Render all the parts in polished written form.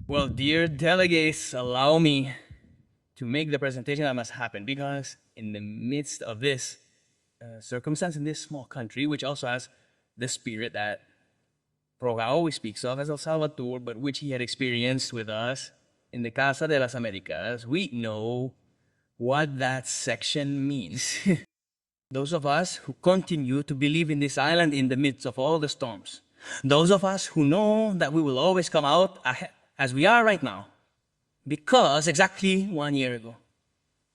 Well, dear delegates, allow me to make the presentation that must happen because in the midst of this circumstance in this small country, which also has the spirit that Proga always speaks of as El Salvador, but which he had experienced with us in the Casa de las Americas, we know what that section means. Those of us who continue to believe in this island in the midst of all the storms. Those of us who know that we will always come out as we are right now. Because exactly 1 year ago,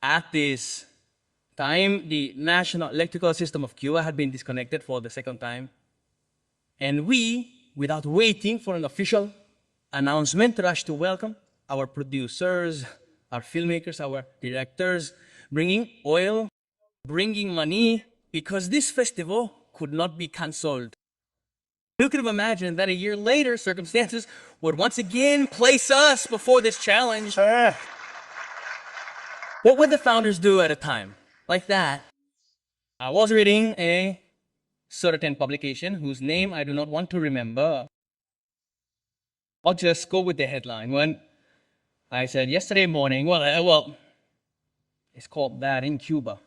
at this time, the national electrical system of Cuba had been disconnected for the second time. And we, without waiting for an official announcement, rushed to welcome our producers, our filmmakers, our directors, bringing oil, bringing money, because this festival could not be cancelled. Who could have imagined that a year later, circumstances would once again place us before this challenge? What would the founders do at a time like that? I was reading a certain publication whose name I do not want to remember. I'll just go with the headline. When I said yesterday morning, well, it's called that in Cuba,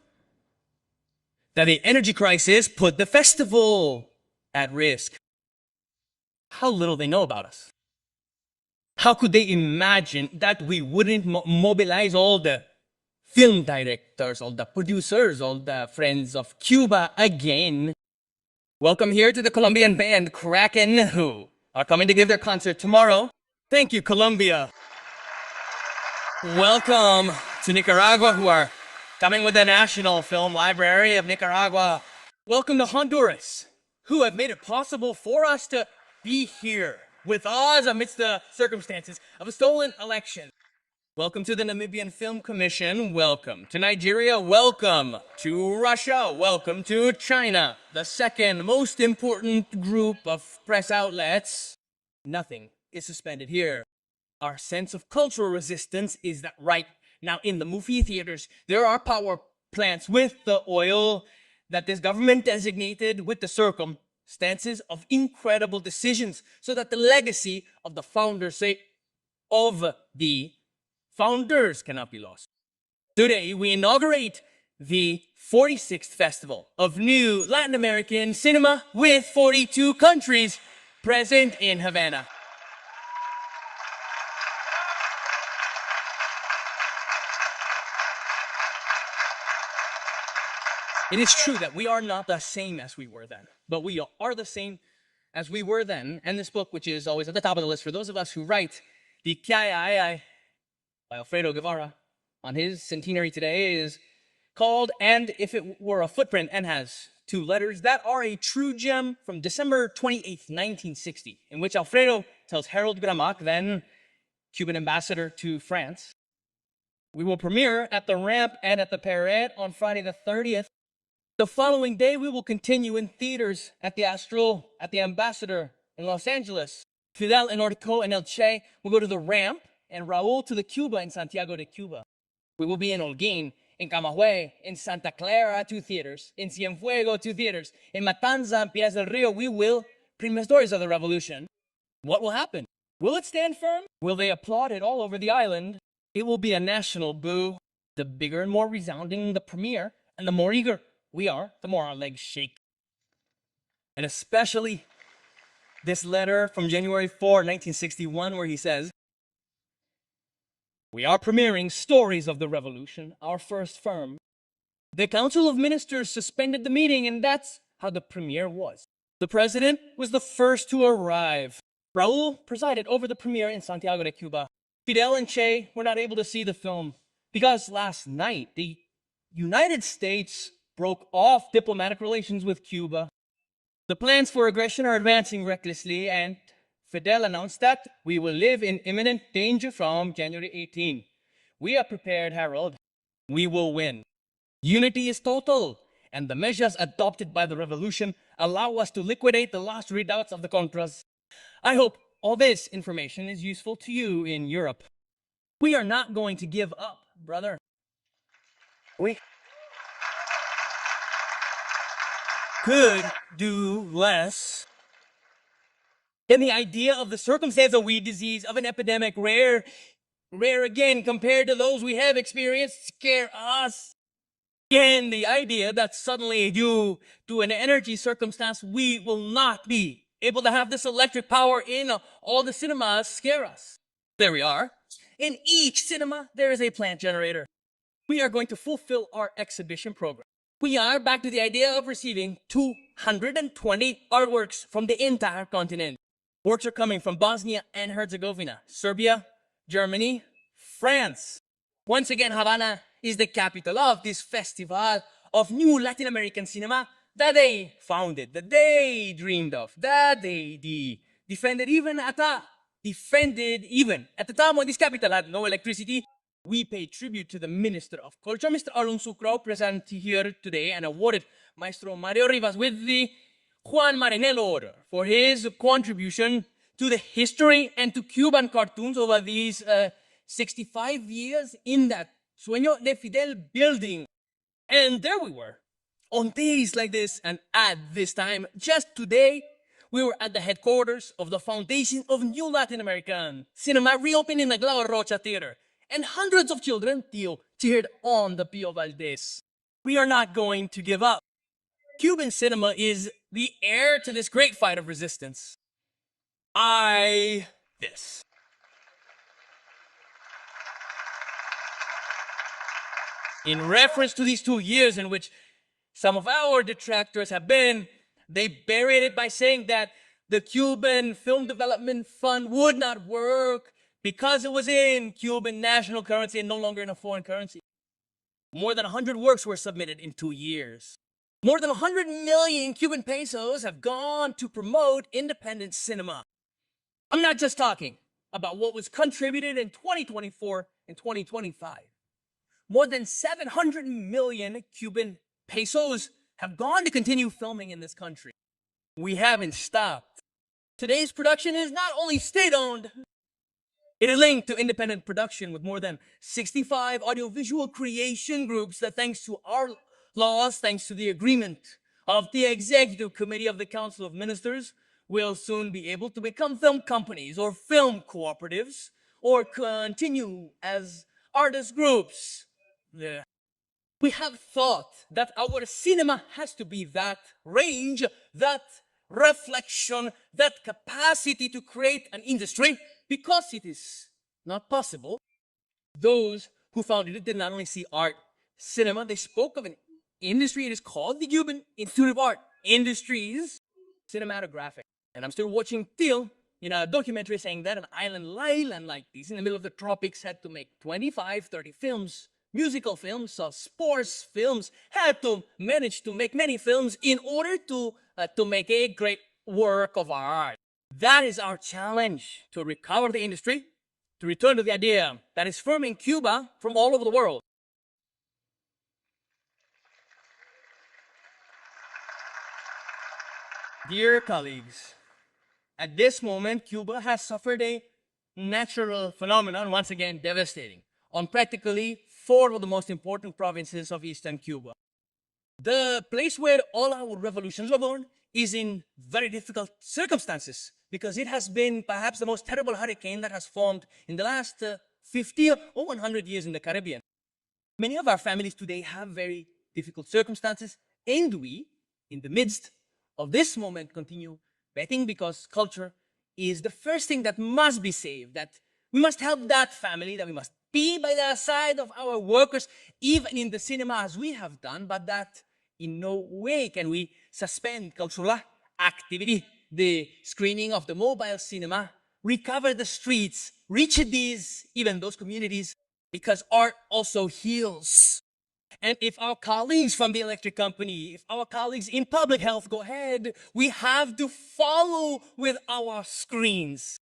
that the energy crisis put the festival at risk. How little they know about us. How could they imagine that we wouldn't mobilize all the film directors, all the producers, all the friends of Cuba again? Welcome here to the Colombian band Kraken, who are coming to give their concert tomorrow. Thank you, Colombia. Welcome to Nicaragua, who are coming with the National Film Library of Nicaragua. Welcome to Honduras, who have made it possible for us to be here with us amidst the circumstances of a stolen election. Welcome to the Namibian Film Commission. Welcome to Nigeria. Welcome to Russia. Welcome to China, the second most important group of press outlets. Nothing is suspended here. Our sense of cultural resistance is that right now in the movie theaters, there are power plants with the oil that this government designated with the circumstances of incredible decisions so that the legacy of the founders, cannot be lost. Today, we inaugurate the 46th Festival of New Latin American Cinema with 42 countries present in Havana. It is true that we are not the same as we were then, but we are the same as we were then. And this book, which is always at the top of the list for those of us who write, the Kiai by Alfredo Guevara, on his centenary today, is called And If It Were a Footprint, and has 2 letters that are a true gem from December 28th, 1960, in which Alfredo tells Harold Gramac, then Cuban ambassador to France, we will premiere at the Ramp and at the Parade on Friday the 30th. The following day, we will continue in theaters at the Astral, at the Ambassador in Los Angeles. Fidel and Orco and El Che will go to the Ramp, and Raul to the Cuba in Santiago de Cuba. We will be in Holguín, in Camagüey, in Santa Clara, 2 theaters, in Cienfuegos, 2 theaters, in Matanza and Piedras del Rio. We will premiere Stories of the Revolution. What will happen? Will it stand firm? Will they applaud it all over the island? It will be a national boo. The bigger and more resounding the premiere, and the more eager we are, the more our legs shake. And especially this letter from January 4, 1961, where he says, we are premiering Stories of the Revolution, our first film. The Council of Ministers suspended the meeting, and that's how the premiere was. The president was the first to arrive. Raul presided over the premiere in Santiago de Cuba. Fidel and Che were not able to see the film because last night the United States broke off diplomatic relations with Cuba. The plans for aggression are advancing recklessly, and Fidel announced that we will live in imminent danger from January 18. We are prepared, Harold. We will win. Unity is total, and the measures adopted by the revolution allow us to liquidate the last redoubts of the Contras. I hope all this information is useful to you in Europe. We are not going to give up, brother. We could do less. And the idea of the circumstance of weed disease, of an epidemic, rare again compared to those we have experienced, scare us. Again, the idea that suddenly due to an energy circumstance, we will not be able to have this electric power in all the cinemas scare us. There we are. In each cinema, there is a plant generator. We are going to fulfill our exhibition program. We are back to the idea of receiving 220 artworks from the entire continent. Works are coming from Bosnia and Herzegovina, Serbia, Germany, France. Once again, Havana is the capital of this festival of new Latin American cinema that they founded, that they dreamed of, that they defended even at the time when this capital had no electricity. We pay tribute to the Minister of Culture, Mr. Arun Sucrao, present here today and awarded Maestro Mario Rivas with the Juan Marinello Order for his contribution to the history and to Cuban cartoons over these 65 years in that Sueño de Fidel building. And there we were, on days like this and at this time, just today, we were at the headquarters of the Foundation of New Latin American Cinema, reopened in the Glauber Rocha Theater, and hundreds of children cheered on the Pio Valdez. We are not going to give up. Cuban cinema is the heir to this great fight of resistance. This. In reference to these 2 years in which some of our detractors have been, they buried it by saying that the Cuban Film Development Fund would not work because it was in Cuban national currency and no longer in a foreign currency. More than 100 works were submitted in 2 years. More than 100 million Cuban pesos have gone to promote independent cinema. I'm not just talking about what was contributed in 2024 and 2025. More than 700 million Cuban pesos have gone to continue filming in this country. We haven't stopped. Today's production is not only state-owned, it is linked to independent production with more than 65 audiovisual creation groups that, thanks to our laws, thanks to the agreement of the Executive Committee of the Council of Ministers, will soon be able to become film companies or film cooperatives or continue as artist groups. We have thought that our cinema has to be that range, that reflection, that capacity to create an industry, because it is not possible. Those who founded it did not only see art, cinema, they spoke of an industry. It is called the Cuban Institute of Art Industries Cinematographic. And I'm still watching Till in a documentary saying that an island like this in the middle of the tropics had to make 25, 30 films, musical films, sports films, had to manage to make many films in order to make a great work of art. That is our challenge, to recover the industry, to return to the idea that is firm in Cuba from all over the world. Dear colleagues, at this moment, Cuba has suffered a natural phenomenon, once again devastating, on practically 4 of the most important provinces of eastern Cuba. The place where all our revolutions were born is in very difficult circumstances, because it has been perhaps the most terrible hurricane that has formed in the last 50 or 100 years in the Caribbean. Many of our families today have very difficult circumstances, and we, in the midst of this moment, continue betting, because culture is the first thing that must be saved, that we must help that family, that we must be by the side of our workers, even in the cinema as we have done, but that in no way can we suspend cultural activity, the screening of the mobile cinema, recover the streets, reach even those communities, because art also heals. And if our colleagues from the electric company, if our colleagues in public health go ahead, we have to follow with our screens.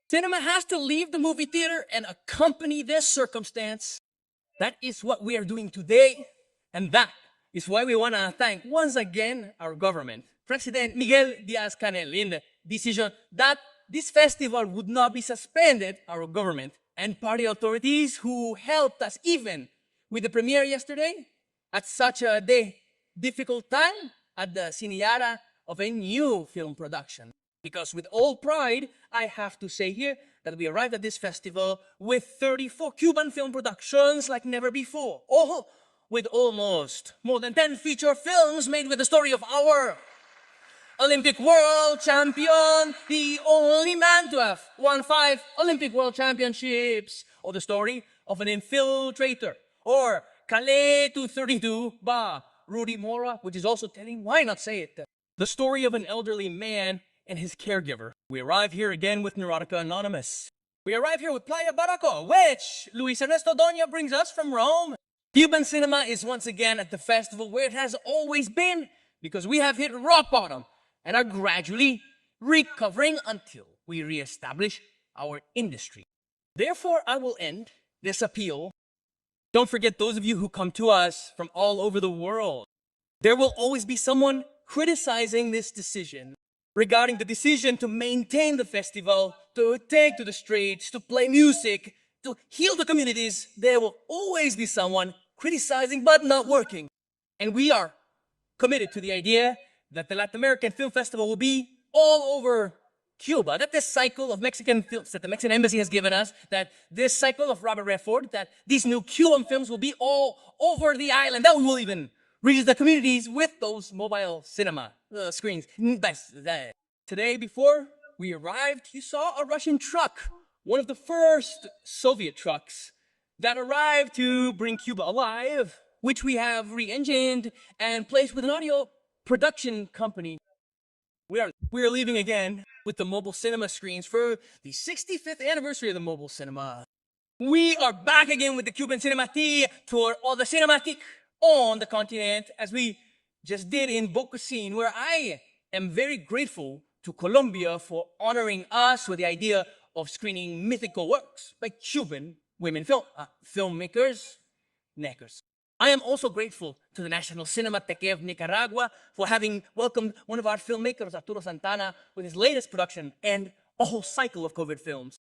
Cinema has to leave the movie theater and accompany this circumstance. That is what we are doing today, and that is why we want to thank once again our government, President Miguel Diaz-Canel, in the decision that this festival would not be suspended, our government and party authorities who helped us even with the premiere yesterday at such a difficult time at the Cine of a new film production. Because with all pride, I have to say here that we arrived at this festival with 34 Cuban film productions like never before. Oh, with almost more than 10 feature films made with the story of our Olympic world champion, the only man to have won 5 Olympic world championships, or the story of an infiltrator, or Calais 232 by Rudy Mora, which is also telling, why not say it? The story of an elderly man and his caregiver. We arrive here again with Neurotica Anonymous. We arrive here with Playa Barraco, which Luis Ernesto Doña brings us from Rome. Cuban cinema is once again at the festival where it has always been, because we have hit rock bottom and are gradually recovering until we reestablish our industry. Therefore, I will end this appeal. Don't forget those of you who come to us from all over the world. There will always be someone criticizing this decision, regarding the decision to maintain the festival, to take to the streets, to play music, to heal the communities. There will always be someone criticizing but not working. And we are committed to the idea that the Latin American Film Festival will be all over Cuba, that this cycle of Mexican films that the Mexican Embassy has given us, that this cycle of Robert Redford, that these new Cuban films will be all over the island, that we will even reach the communities with those mobile cinema screens. Today, before we arrived, you saw a Russian truck, one of the first Soviet trucks that arrived to bring Cuba alive, which we have re-engined and placed with an audio production company. We are leaving again with the mobile cinema screens for the 65th anniversary of the mobile cinema. We are back again with the Cuban Cinematique tour, or the Cinematique on the continent, as we just did in Bocasín, where I am very grateful to Colombia for honoring us with the idea of screening mythical works by Cuban women filmmakers, neckers. I am also grateful to the National Cinemateque of Nicaragua for having welcomed one of our filmmakers, Arturo Santana, with his latest production and a whole cycle of COVID films.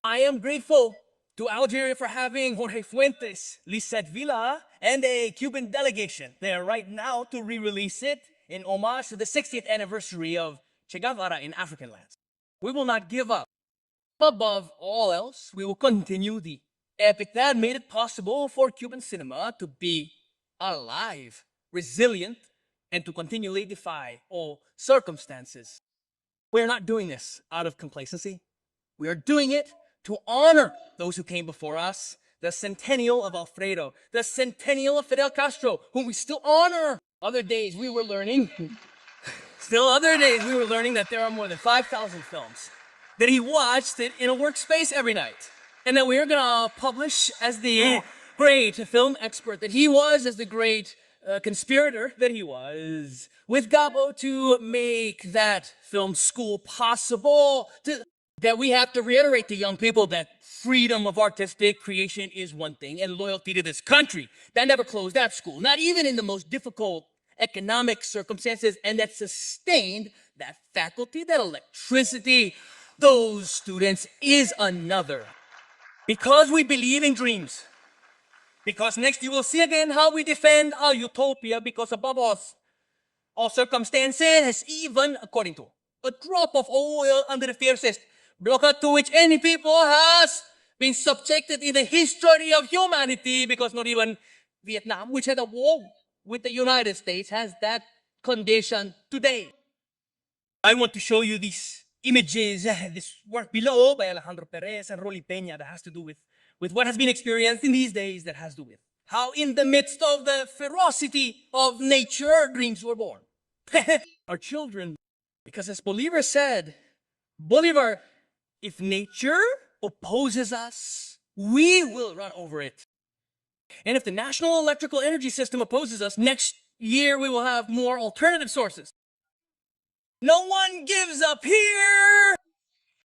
I am grateful to Algeria for having Jorge Fuentes, Lisette Villa, and a Cuban delegation there right now to re-release it in homage to the 60th anniversary of Che Guevara in African lands. We will not give up. Above all else, we will continue the epic that made it possible for Cuban cinema to be alive, resilient, and to continually defy all circumstances. We are not doing this out of complacency. We are doing it to honor those who came before us, the centennial of Alfredo, the centennial of Fidel Castro, whom we still honor. Other days we were learning that there are more than 5,000 films that he watched in a workspace every night. And that we are gonna publish as the great film expert that he was, as the great conspirator that he was, with Gabo to make that film school possible. That we have to reiterate to young people that freedom of artistic creation is one thing, and loyalty to this country. That never closed that school, not even in the most difficult economic circumstances, and that sustained that faculty, that electricity, those students, is another. Because we believe in dreams. Because next you will see again how we defend our utopia, because above all circumstances, even according to a drop of oil under the fiercest blockade to which any people has been subjected in the history of humanity, because not even Vietnam, which had a war with the United States, has that condition today. I want to show you these images, this work below by Alejandro Perez and Rolly Peña, that has to do with what has been experienced in these days, that has to do with how in the midst of the ferocity of nature, dreams were born. Our children, because as Bolivar said, Bolivar, if nature opposes us, we will run over it. And if the national electrical energy system opposes us, next year we will have more alternative sources. No one gives up here!